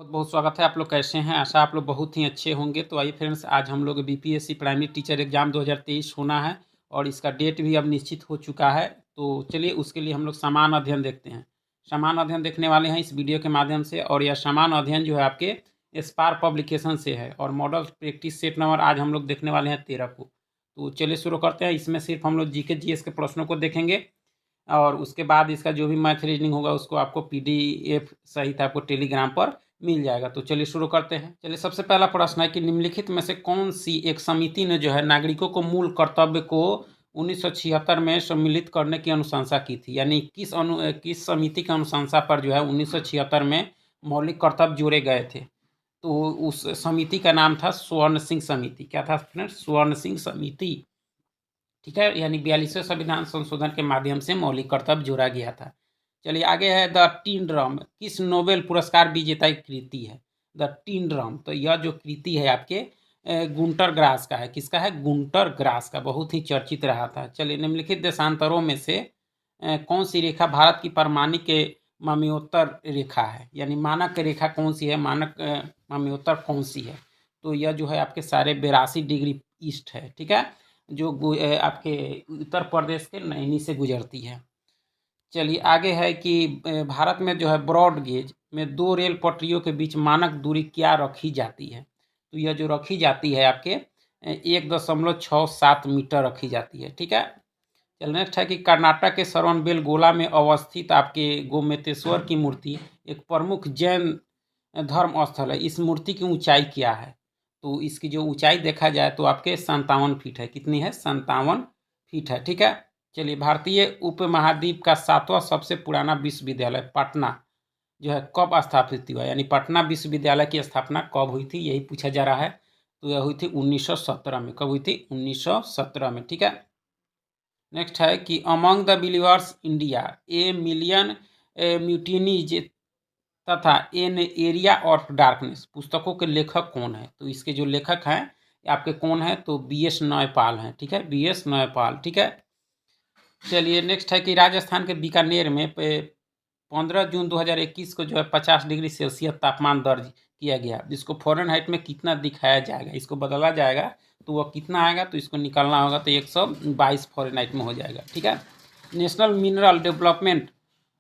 बहुत बहुत स्वागत है। आप लोग कैसे हैं? आशा आप लोग बहुत ही अच्छे होंगे। तो आइए फ्रेंड्स, आज हम लोग बीपीएससी प्राइमरी टीचर एग्जाम 2023 होना है और इसका डेट भी अब निश्चित हो चुका है। तो चलिए उसके लिए हम लोग समान अध्ययन देखते हैं। समान अध्ययन देखने वाले हैं इस वीडियो के माध्यम से, और यह समान अध्ययन जो है आपके स्पार पब्लिकेशन से है। और मॉडल प्रैक्टिस सेट नंबर आज हम लोग देखने वाले हैं 13 को। तो चलिए शुरू करते हैं। इसमें सिर्फ हम लोग जीके जीएस के प्रश्नों को देखेंगे और उसके बाद इसका जो भी मैथ रीजनिंग होगा उसको आपको पीडीएफ सहित आपको टेलीग्राम पर मिल जाएगा। तो चलिए शुरू करते हैं। चलिए, सबसे पहला प्रश्न है कि निम्नलिखित में से कौन सी एक समिति ने जो है नागरिकों को मूल कर्तव्य को 1976 में सम्मिलित करने की अनुशंसा की थी। यानी किस समिति की अनुशंसा पर जो है 1976 में मौलिक कर्तव्य जोड़े गए थे। तो उस समिति का नाम था स्वर्ण सिंह समिति। क्या था फ्रेंड्स? स्वर्ण सिंह समिति। ठीक है, यानी 42वें संविधान संशोधन के माध्यम से मौलिक कर्तव्य जोड़ा गया था। चलिए आगे है, द टीन ड्रम किस नोबेल पुरस्कार विजेता की कृति है? द टीन ड्रम, तो यह जो कृति है आपके गुंटर ग्रास का है। किसका है? गुंटर ग्रास का। बहुत ही चर्चित रहा था। चलिए, निम्नलिखित देशांतरों में से कौन सी रेखा भारत की परमाणिक के मम्योत्तर रेखा है? यानी मानक रेखा कौन सी है? मानक मम्योत्तर कौन सी है? तो यह जो है आपके सारे 82 डिग्री ईस्ट है। ठीक है, जो आपके उत्तर प्रदेश के नैनी से गुजरती है। चलिए आगे है कि भारत में जो है ब्रॉड गेज में दो रेल पटरियों के बीच मानक दूरी क्या रखी जाती है? तो यह जो रखी जाती है आपके 1.67 मीटर रखी जाती है। ठीक है। चलिए नेक्स्ट है कि कर्नाटक के श्रवणबेलगोला में अवस्थित आपके गोमतेश्वर की मूर्ति एक प्रमुख जैन धर्म स्थल है। इस मूर्ति की ऊंचाई क्या है? तो इसकी जो ऊंचाई देखा जाए तो आपके 57 फीट है। कितनी है? 57 फीट है। ठीक है। चलिए, भारतीय उपमहाद्वीप का 7वां सबसे पुराना विश्वविद्यालय पटना जो है कब स्थापित हुआ? यानी पटना विश्वविद्यालय की स्थापना कब हुई थी, यही पूछा जा रहा है। तो यह हुई थी 1917 में। कब हुई थी? 1917 में। ठीक है। नेक्स्ट है कि among the believers India a million mutinies तथा एन एरिया ऑफ डार्कनेस पुस्तकों के लेखक कौन है? तो इसके जो लेखक हैं आपके कौन है? तो बीएस नौपाल हैं। ठीक है, बीएस नौपाल। ठीक है। चलिए नेक्स्ट है कि राजस्थान के बीकानेर में 15 जून 2021 को जो है 50 डिग्री सेल्सियस तापमान दर्ज किया गया, जिसको फ़ारेनहाइट में कितना दिखाया जाएगा? इसको बदला जाएगा तो वह कितना आएगा? तो इसको निकालना होगा तो 122 फ़ारेनहाइट में हो जाएगा। ठीक है। National mineral development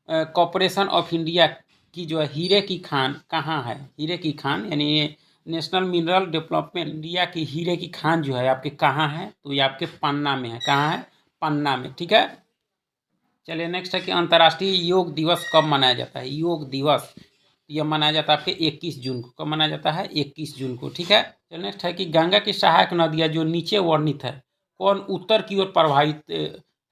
corporation of India की जो है हीरे की खान कहाँ है? हीरे की खान यानी नेशनल मिनरल डेवलपमेंट इंडिया की हीरे की खान जो है आपके कहाँ है? तो ये आपके पन्ना में है। कहाँ है? पन्ना में। ठीक है। चलिए नेक्स्ट है कि अंतर्राष्ट्रीय योग दिवस कब मनाया जाता है? योग दिवस यह मनाया जाता है आपके 21 जून को। कब मनाया जाता है? 21 जून को। ठीक है। चलिए नेक्स्ट है कि गंगा की सहायक नदियाँ जो नीचे वर्णित है कौन उत्तर की ओर प्रवाहित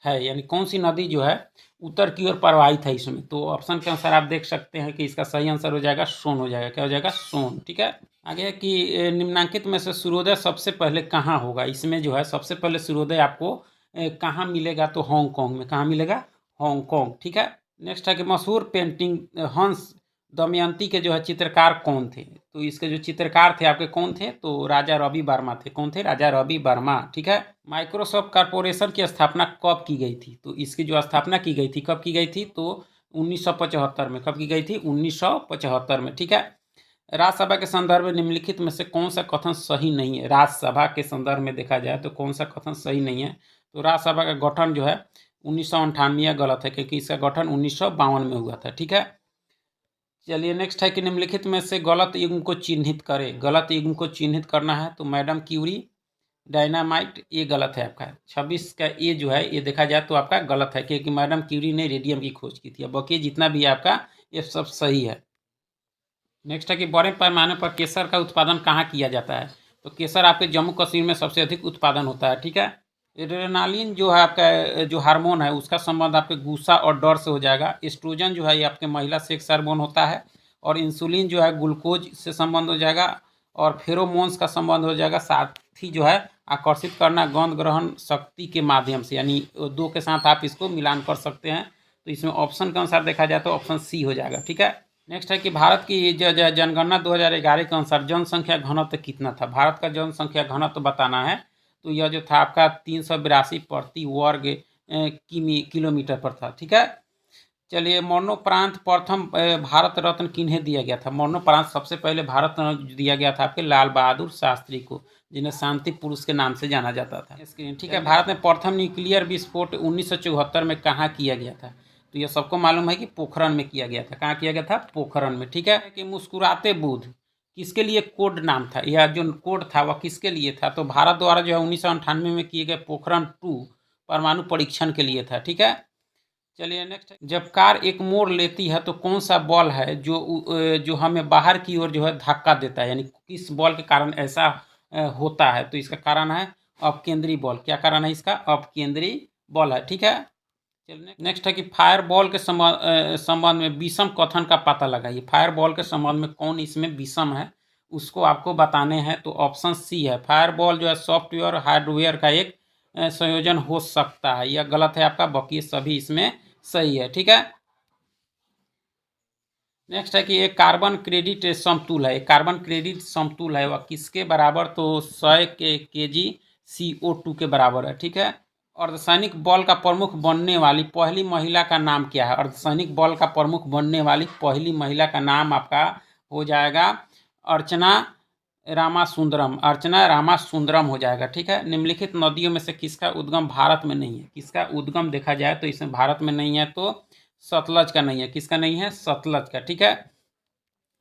है? यानी कौन सी नदी जो है उत्तर की ओर प्रवाहित है इसमें? तो ऑप्शन के अनुसार आप देख सकते हैं कि इसका सही आंसर हो जाएगा सोन हो जाएगा। क्या हो जाएगा? सोन। ठीक है। आगे है कि निम्नांकित में से सूर्योदय सबसे पहले कहाँ होगा? इसमें जो है सबसे पहले सूर्योदय आपको कहाँ मिलेगा? तो हांगकांग में। कहाँ मिलेगा? हांगकांग। ठीक है। नेक्स्ट है कि मशहूर पेंटिंग हंस दमयंती के जो है चित्रकार कौन थे? तो इसके जो चित्रकार थे आपके कौन थे? तो राजा रवि वर्मा थे। कौन थे? राजा रवि वर्मा। ठीक है। माइक्रोसॉफ्ट कॉर्पोरेशन की स्थापना कब की गई थी? तो इसकी जो स्थापना की गई थी कब की गई थी? तो 1975 में। कब की गई थी? 1975 में। ठीक है। राज्यसभा के संदर्भ में निम्नलिखित में से कौन सा कथन सही नहीं है? राज्यसभा के संदर्भ में देखा जाए तो कौन सा कथन सही नहीं है? तो राज्यसभा का गठन जो है 1998 गलत है, क्योंकि इसका गठन 1952 में हुआ था। ठीक है। चलिए नेक्स्ट है कि निम्नलिखित में से गलत युग्म को चिन्हित करें। गलत युग्म को चिन्हित करना है तो मैडम क्यूरी, डायनामाइट, ये गलत है आपका। 26 का ये जो है ये देखा जाए तो आपका गलत है, क्योंकि मैडम क्यूरी ने रेडियम की खोज की थी। अब बाकी जितना भी है आपका ये सब सही है। नेक्स्ट है कि बड़े पैमाने पर केसर का उत्पादन कहाँ किया जाता है? तो केसर आपके जम्मू कश्मीर में सबसे अधिक उत्पादन होता है। ठीक है। एड्रेनालिन जो है आपका जो हार्मोन है उसका संबंध आपके गुस्सा और डर से हो जाएगा। एस्ट्रोजन जो है ये आपके महिला सेक्स हार्मोन होता है, और इंसुलिन जो है ग्लूकोज से संबंध हो जाएगा, और फेरोमोन्स का संबंध हो जाएगा। साथ ही जो है आकर्षित करना गंध ग्रहण शक्ति के माध्यम से, यानी दो के साथ आप इसको मिलान कर सकते हैं। तो इसमें ऑप्शन के अनुसार देखा जाए तो ऑप्शन सी हो जाएगा। ठीक है। नेक्स्ट है कि भारत की जनगणना 2011 के अनुसार जनसंख्या घनत्व कितना था? भारत का जनसंख्या घनत्व बताना है तो यह जो था आपका 382 प्रति वर्ग किलोमीटर पर था। ठीक है। चलिए, मरणोपरांत प्रथम भारत रत्न किन्हें दिया गया था? मरणोपरांत सबसे पहले भारत रत्न दिया गया था आपके लाल बहादुर शास्त्री को, जिन्हें शांति पुरुष के नाम से जाना जाता था। स्क्रीन ठीक है। भारत में प्रथम न्यूक्लियर विस्फोट 1974 में कहाँ किया गया था? तो ये सबको मालूम है कि पोखरण में किया गया था। कहाँ किया गया था? पोखरण में। ठीक है। कि मुस्कुराते बुद्ध किसके लिए कोड नाम था? यह जो कोड था वह किसके लिए था? तो भारत द्वारा जो है 1998 में किए गए पोखरण-2 परमाणु परीक्षण के लिए था। ठीक है। चलिए नेक्स्ट। जब कार एक मोड़ लेती है तो कौन सा बॉल है जो हमें बाहर की ओर जो है धक्का देता है, यानी किस बॉल के कारण ऐसा होता है? तो इसका कारण है अपकेंद्री बॉल। क्या कारण है इसका? अपकेंद्री बॉल है। ठीक है। चलिए नेक्स्ट है कि फायर बॉल के संबंध में विषम कथन का पता लगाइए। फायर बॉल के संबंध में कौन इसमें विषम है उसको आपको बताने हैं। तो ऑप्शन सी है, फायर बॉल जो है सॉफ्टवेयर और हार्डवेयर का एक संयोजन हो सकता है। यह गलत है आपका, बाकी सभी इसमें सही है। ठीक है। नेक्स्ट है कि एक कार्बन क्रेडिट समतुल है। एक कार्बन क्रेडिट समतुल है वह किसके बराबर? तो 100 के जी CO2 के बराबर है। ठीक है। अर्धसैनिक बल का प्रमुख बनने वाली पहली महिला का नाम क्या है? अर्धसैनिक बल का प्रमुख बनने वाली पहली महिला का नाम आपका हो जाएगा अर्चना रामासुंदरम। अर्चना रामासुंदरम हो जाएगा। ठीक है। निम्नलिखित नदियों में से किसका उद्गम भारत में नहीं है? किसका उद्गम देखा जाए तो इसमें भारत में नहीं है, तो सतलज का नहीं है। किसका नहीं है? सतलज का। ठीक है।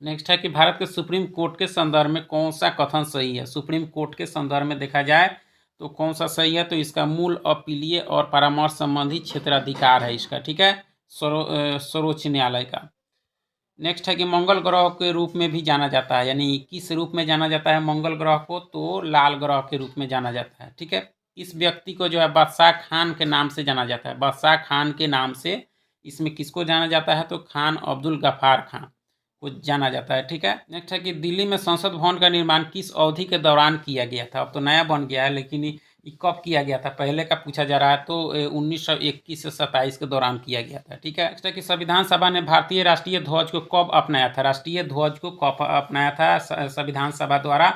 नेक्स्ट है कि भारत के सुप्रीम कोर्ट के संदर्भ में कौन सा कथन सही है? सुप्रीम कोर्ट के संदर्भ में देखा जाए तो कौन सा सही है? तो इसका मूल अपीलीय और परामर्श संबंधी क्षेत्राधिकार है इसका। ठीक है। सर्वोच्च न्यायालय का। नेक्स्ट है कि मंगल ग्रह के रूप में भी जाना जाता है, यानी किस रूप में जाना जाता है मंगल ग्रह को? तो लाल ग्रह के रूप में जाना जाता है। ठीक है। इस व्यक्ति को जो है बादशाह खान के नाम से जाना जाता है। बादशाह खान के नाम से इसमें किसको जाना जाता है? तो खान अब्दुल गफ्फार खान को जाना जाता है। ठीक है। नेक्स्ट है कि दिल्ली में संसद भवन का निर्माण किस अवधि के दौरान किया गया था? अब तो नया बन गया है, लेकिन ये कब किया गया था? पहले का पूछा जा रहा है, तो 1921 से 27 के दौरान किया गया था। ठीक है। नेक्स्ट है कि संविधान सभा ने भारतीय राष्ट्रीय ध्वज को कब अपनाया था? राष्ट्रीय ध्वज को कब अपनाया था संविधान सभा द्वारा?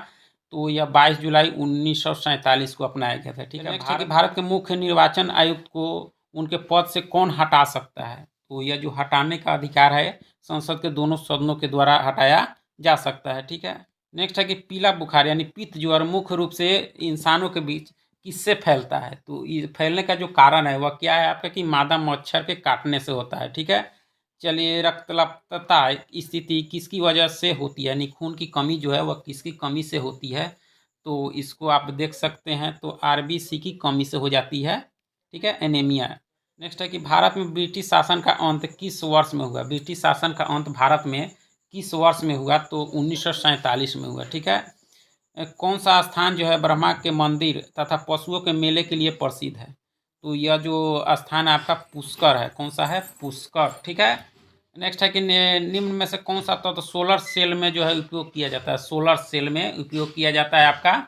तो यह 22 जुलाई 1947 को अपनाया गया था। ठीक है। नेक्स्ट है कि भारत के मुख्य निर्वाचन आयुक्त को उनके पद से कौन हटा सकता है? तो यह जो हटाने का अधिकार है संसद के दोनों सदनों के द्वारा हटाया जा सकता है। ठीक है। नेक्स्ट है कि पीला बुखार यानी पित्त ज्वर मुख्य रूप से इंसानों के बीच किससे फैलता है? तो ये फैलने का जो कारण है वह क्या है आपका? कि मादा मच्छर के काटने से होता है। ठीक है। चलिए, रक्तल्पता स्थिति किसकी वजह से होती है, यानी खून की कमी जो है वह किसकी कमी से होती है? तो इसको आप देख सकते हैं, तो RBC की कमी से हो जाती है। ठीक है, एनीमिया। नेक्स्ट है कि भारत में ब्रिटिश शासन का अंत किस वर्ष में हुआ? ब्रिटिश शासन का अंत भारत में किस वर्ष में हुआ? तो 1947 में हुआ। ठीक है। कौन सा स्थान जो है ब्रह्मा के मंदिर तथा पशुओं के मेले के लिए प्रसिद्ध है? तो यह जो स्थान है आपका पुष्कर है। कौन सा है? पुष्कर। ठीक है। नेक्स्ट है कि निम्न में से कौन सा तत्व सोलर सेल में जो है उपयोग किया जाता है? सोलर सेल में उपयोग किया जाता है आपका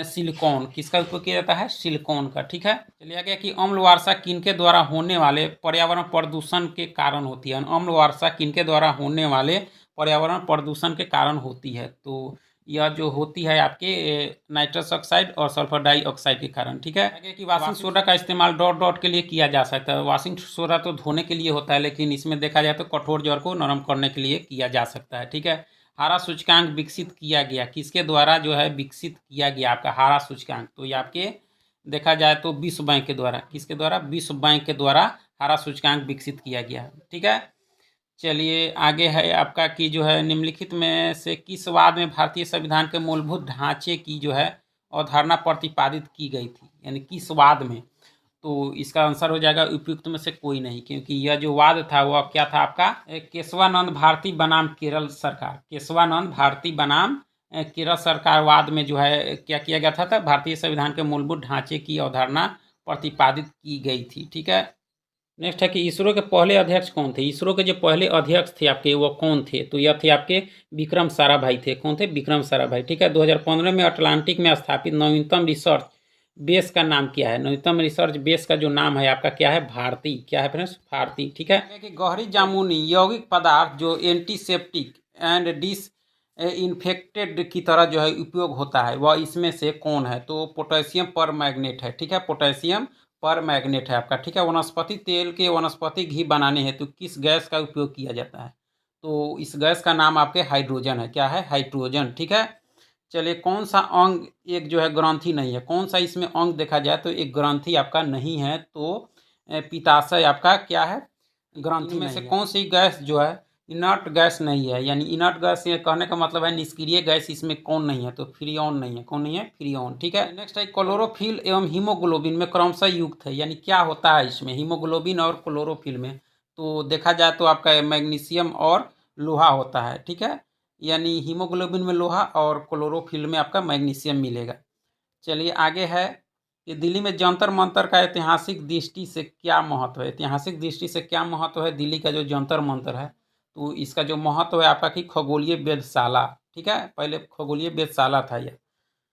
सिलिकॉन। किसका उपयोग किया जाता है? सिलिकॉन का। ठीक है। चलिए आगे कि अम्ल वर्षा किनके द्वारा होने वाले पर्यावरण प्रदूषण के कारण होती है? अम्ल वर्षा किनके द्वारा होने वाले पर्यावरण प्रदूषण के कारण होती है? तो यह जो होती है आपके नाइट्रस ऑक्साइड और सल्फर डाइऑक्साइड के कारण। ठीक है। आगे कि वॉशिंग सोडा का इस्तेमाल डॉट डॉट के लिए किया जा सकता है। वॉशिंग सोडा तो धोने के लिए होता है, लेकिन इसमें देखा जाए तो कठोर जड़ को नरम करने के लिए किया जा सकता है। ठीक है। हारा सूचकांक विकसित किया गया किसके द्वारा जो है विकसित किया गया आपका हारा सूचकांक? तो ये आपके देखा जाए तो विश्व बैंक के द्वारा। किसके द्वारा? विश्व बैंक के द्वारा हारा सूचकांक विकसित किया गया। ठीक है। चलिए आगे है आपका कि जो है निम्नलिखित में से किस वाद में भारतीय संविधान के मूलभूत ढांचे की जो है अवधारणा प्रतिपादित की गई थी, यानी किस वाद में? तो इसका आंसर हो जाएगा उपयुक्त में से कोई नहीं, क्योंकि यह जो वाद था वह क्या था आपका? केशवानंद भारती बनाम केरल सरकार। केशवानंद भारती बनाम केरल सरकार वाद में जो है क्या किया गया था? भारतीय संविधान के मूलभूत ढांचे की अवधारणा प्रतिपादित की गई थी। ठीक है। नेक्स्ट है कि इसरो के पहले अध्यक्ष कौन थे? इसरो के जो पहले अध्यक्ष थे आपके वो कौन थे? तो यह थे आपके विक्रम साराभाई थे। कौन थे? विक्रम साराभाई। ठीक है। 2015 में अटलांटिक में स्थापित नवीनतम रिसर्च बेस का नाम क्या है? नवीनतम रिसर्च बेस का जो नाम है आपका क्या है? भारती। क्या है फ्रेंड्स? भारती। ठीक है। कि गहरी जामुनी यौगिक पदार्थ जो एंटीसेप्टिक एंड डिस इन्फेक्टेड की तरह जो है उपयोग होता है वह इसमें से कौन है? तो पोटेशियम पर मैग्नेट है। ठीक है। पोटेशियम पर मैग्नेट है आपका, ठीक है। वनस्पति तेल के वनस्पति घी बनाने हेतु किस गैस का उपयोग किया जाता है? तो इस गैस का नाम आपके हाइड्रोजन है। क्या है? हाइड्रोजन, ठीक है। चलिए, कौन सा अंग एक जो है ग्रंथि नहीं है? कौन सा इसमें अंग देखा जाए तो एक ग्रंथि आपका नहीं है, तो पित्ताशय आपका क्या है? ग्रंथि में से कौन सी गैस जो है इनर्ट गैस नहीं है? यानी इनर्ट गैस ये कहने का मतलब है निष्क्रिय गैस इसमें कौन नहीं है? तो फ्रीऑन नहीं है। कौन नहीं है? फ्रीऑन, ठीक है। नेक्स्ट है क्लोरोफिल एवं हीमोग्लोबिन में क्रमशः युक्त है, यानी क्या होता है इसमें हीमोग्लोबिन और क्लोरोफिल में? तो देखा जाए तो आपका मैग्नीशियम और लोहा होता है, ठीक है। यानी हीमोग्लोबिन में लोहा और क्लोरोफिल में आपका मैग्नीशियम मिलेगा। चलिए आगे है कि दिल्ली में जंतर मंतर का ऐतिहासिक दृष्टि से क्या महत्व है? ऐतिहासिक दृष्टि से क्या महत्व है दिल्ली का जो जंतर मंतर है? तो इसका जो महत्व है आपका कि खगोलीय वेधशाला, ठीक है। पहले खगोलीय वेधशाला था ये।